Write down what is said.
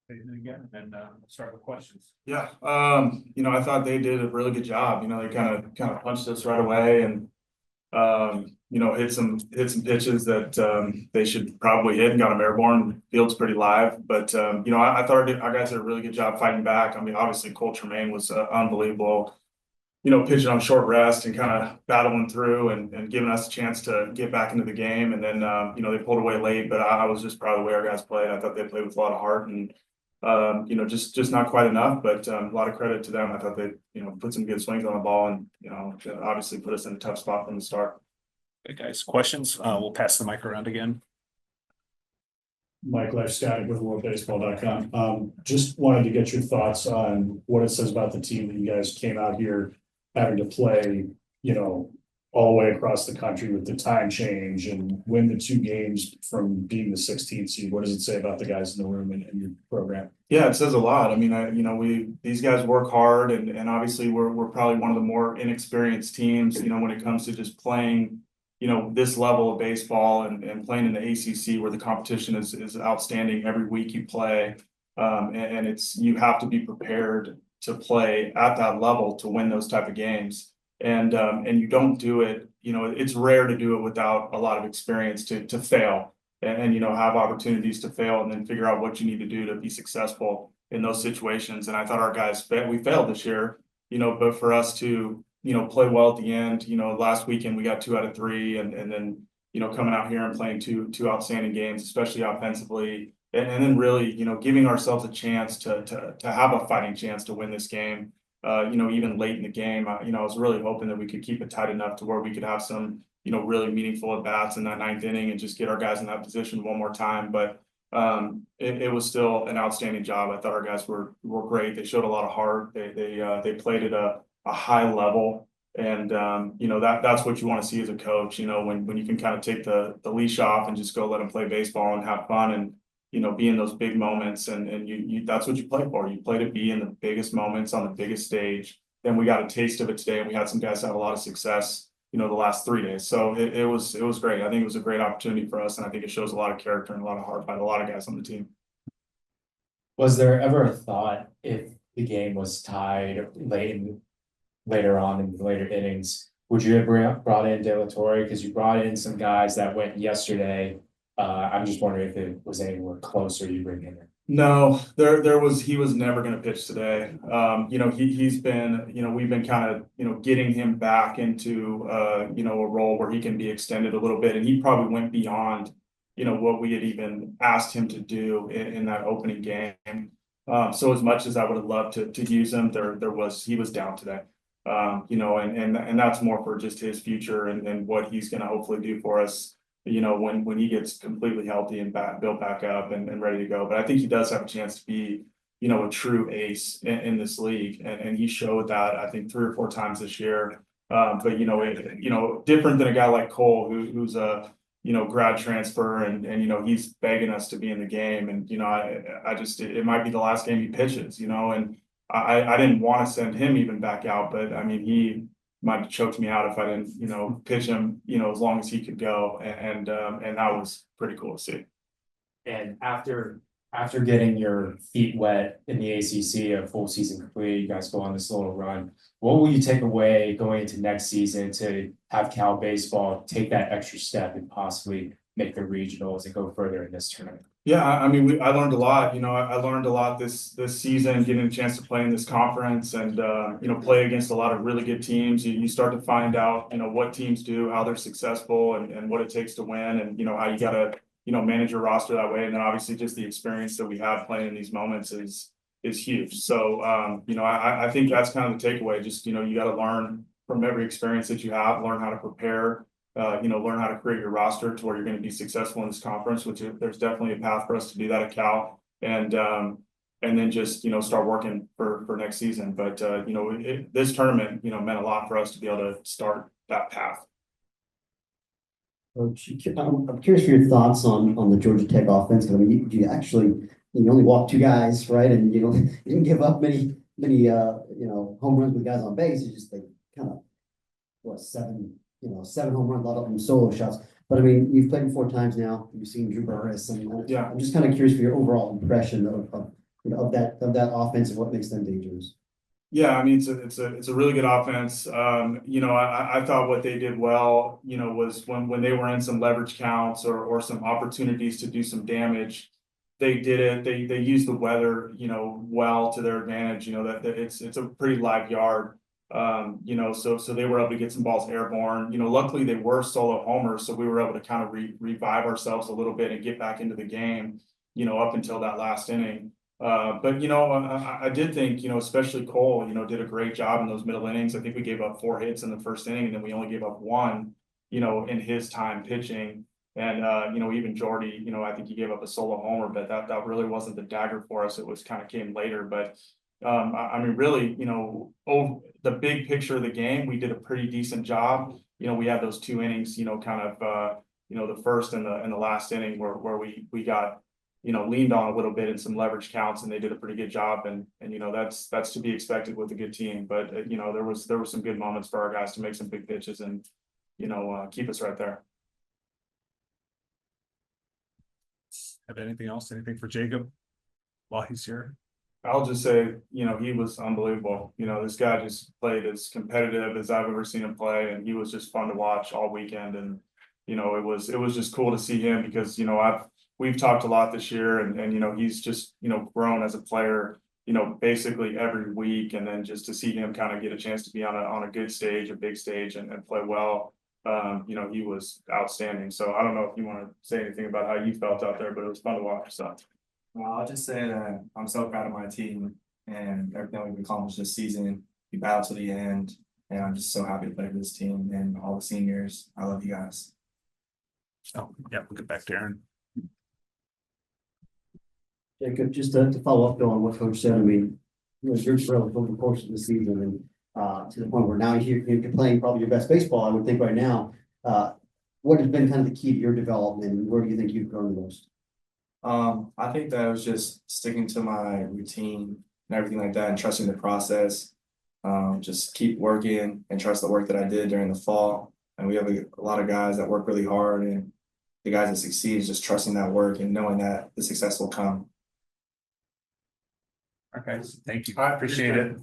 Again, and start with questions. Yeah, I thought they did a really good job. They kind of punched us right away and hit some pitches that they should probably hit and got them airborne. Field's pretty live, but I thought our guys did a really good job fighting back. I mean, obviously Cole Tremaine was unbelievable. Pitching on short rest and kind of battling through and giving us a chance to get back into the game. And then they pulled away late, but I was just proud of the way our guys played. I thought they played with a lot of heart and just not quite enough, but a lot of credit to them. I thought they, put some good swings on the ball and, obviously put us in a tough spot from the start. Okay, guys, questions? We'll pass the mic around again. Mike Lifestatic with worldbaseball.com. Just wanted to get your thoughts on what it says about the team that you guys came out here having to play, all the way across the country with the time change and win the 2 games from being the 16th seed. What does it say about the guys in the room and your program? Yeah, it says a lot. I mean, these guys work hard and obviously we're probably one of the more inexperienced teams, when it comes to just playing, this level of baseball and playing in the ACC where the competition is outstanding every week you play. And you have to be prepared to play at that level to win those type of games. And you don't do it, it's rare to do it without a lot of experience to fail and have opportunities to fail and then figure out what you need to do to be successful in those situations. And I thought our guys, we failed this year, but for us to, play well at the end, last weekend we got 2 out of 3 and then, coming out here and playing two outstanding games, especially offensively. And then really, giving ourselves a chance to have a fighting chance to win this game. Even late in the game, I was really hoping that we could keep it tight enough to where we could have some, really meaningful at bats in that 9th inning and just get our guys in that position one more time. But it was still an outstanding job. I thought our guys were great. They showed a lot of heart. They played at a high level. And that's what you want to see as a coach, when you can kind of take the leash off and just go let them play baseball and have fun and be in those big moments and you that's what you play for. You play to be in the biggest moments on the biggest stage. And we got a taste of it today and we had some guys have a lot of success, the last 3 days. So it was great. I think it was a great opportunity for us and I think it shows a lot of character and a lot of heart by a lot of guys on the team. Was there ever a thought if the game was tied later on in the later innings, would you have brought in De La Torre? Because you brought in some guys that went yesterday. I'm just wondering if it was anywhere closer you bring in. No, he was never going to pitch today. He's been, we've been kind of, getting him back into, a role where he can be extended a little bit. And he probably went beyond, what we had even asked him to do in that opening game. So as much as I would have loved to use him, he was down today. And that's more for just his future and what he's going to hopefully do for us. When he gets completely healthy and built back up and ready to go. But I think he does have a chance to be, a true ace in this league. And he showed that, I think, 3 or 4 times this year. But, different than a guy like Cole, who's a, grad transfer and he's begging us to be in the game. And, it might be the last game he pitches, and I didn't want to send him even back out. But I mean, he might have choked me out if I didn't, pitch him, as long as he could go. And that was pretty cool to see. And after getting your feet wet in the ACC, a full season complete, you guys go on this little run. What will you take away going into next season to have Cal baseball take that extra step and possibly make the regionals and go further in this tournament? Yeah, I mean, I learned a lot. I learned a lot this season, getting a chance to play in this conference and play against a lot of really good teams. You start to find out what teams do, how they're successful, and what it takes to win, and how you got to manage your roster that way. And then obviously just the experience that we have playing in these moments is huge. So I think that's kind of the takeaway. Just you got to learn from every experience that you have, learn how to prepare. Learn how to create your roster to where you're going to be successful in this conference, which there's definitely a path for us to do that at Cal. And then just, start working for next season. But, this tournament, meant a lot for us to be able to start that path. Coach, I'm curious for your thoughts on the Georgia Tech offense. I mean, you only walked 2 guys, right? And, you didn't give up many home runs with guys on base. You just, they kind of, 7 home runs, a lot of them solo shots. But I mean, you've played him 4 times now. You've seen Drew Burris, and Yeah. I'm just kind of curious for your overall impression of of that offense and what makes them dangerous? Yeah, I mean, it's a really good offense. You know, I thought what they did well, you know, was when they were in some leverage counts or some opportunities to do some damage. They did it, they used the weather, you know, well to their advantage, you know, that it's a pretty live yard. You know, so they were able to get some balls airborne, you know, luckily they were solo homers, so we were able to kind of revive ourselves a little bit and get back into the game, you know, up until that last inning. But you know, I did think, you know, especially Cole, you know, did a great job in those middle innings. I think we gave up 4 hits in the first inning, and then we only gave up 1, you know, in his time pitching. And you know, even Jordy, you know, I think he gave up a solo homer, but that really wasn't the dagger for us. It was kind of came later. But I mean, really, you know, the big picture of the game, we did a pretty decent job. You know, we had those 2 innings, you know, kind of you know, the first and the last inning where we got, you know, leaned on a little bit in some leverage counts, and they did a pretty good job. And you know, that's to be expected with a good team. But you know, there were some good moments for our guys to make some big pitches and, you know, keep us right there. Have anything else? Anything for Jacob while he's here? I'll just say, you know, he was unbelievable. You know, this guy just played as competitive as I've ever seen him play, and he was just fun to watch all weekend. And you know, it was just cool to see him because, you know, we've talked a lot this year, and you know, he's just, you know, grown as a player, you know, basically every week. And then just to see him kind of get a chance to be on a good stage, a big stage, and play well, you know, he was outstanding. So I don't know if you want to say anything about how you felt out there, but it was fun to watch. So Well, I'll just say that I'm so proud of my team and everything we've accomplished this season. We battled to the end, and I'm just so happy to play for this team and all the seniors. I love you guys. Oh, yeah, we'll get back to Aaron. Jacob, just to follow up on what Coach said, I mean, you know, you're thrilled over the course of the season and to the point where now you're playing probably your best baseball, I would think right now. What has been kind of the key to your development, and where do you think you've grown the most? I think that it was just sticking to my routine and everything like that and trusting the process. Just keep working and trust the work that I did during the fall. And we have a lot of guys that work really hard, and the guys that succeed is just trusting that work and knowing that the success will come. Okay, thank you. I Appreciate it.